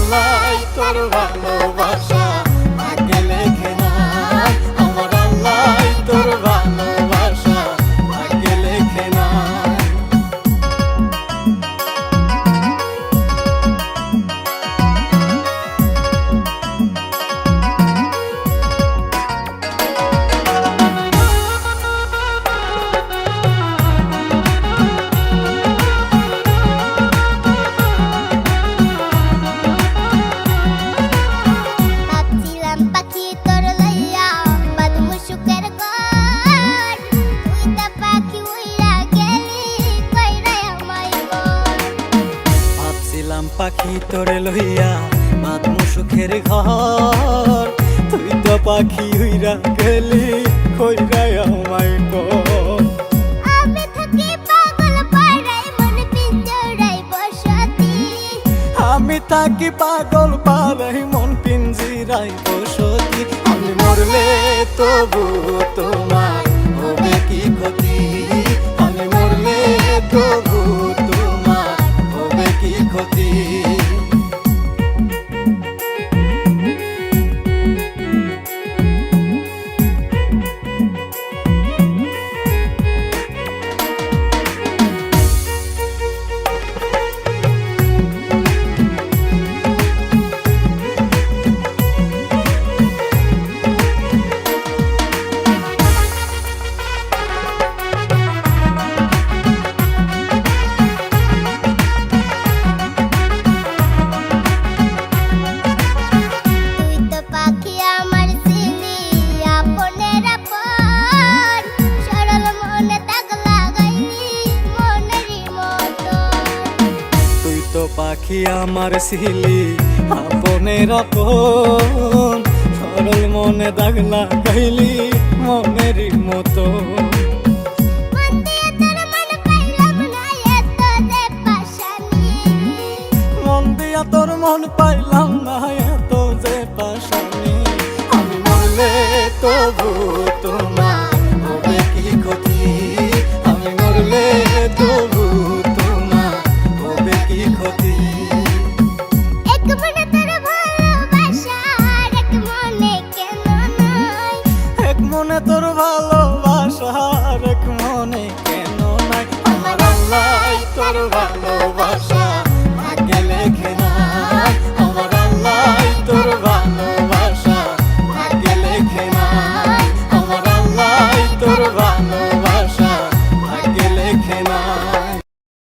আল্লাহ তোর ভালোবাসা ভাগ্যে লেখে নাই, আমার আল্লাহ তোর ভালোবাসা ভাগ্যে লেখে নাই। পাখি তোরে লইয়া বাঁধমু সুখের ঘর, তুই তো পাখি উইরা গেলি কইরা আমায় কর। আমি থাকি পাগল পাড়ায় মন পিঞ্জরায় বসতি, আমি থাকি পাগল পাড়ায় মন পিঞ্জিরায় বসতি। আমি মরলে তবু তোমার হবে কি ক্ষতি, আমি মরলে তবু তোমার হবে কি ক্ষতি। পাখি আমার ছিলি আপনের আপন, সরল মনে দাগ লাগাইলি মনের মতো। মন দিয়া তোর মন পাইলাম না এত যে পাশানি, আমি মরলে তবু তোমার হবে কি ক্ষতি, আমি মরলে তবু তোমার হবে কি ক্ষতি। এক মনে তোর ভালোবাসা এক মনে কেন নাই, এক মনে তোর ভালোবাসা এক মনে কেন নাই, আমার আল্লাহ তোর ভালোবাসা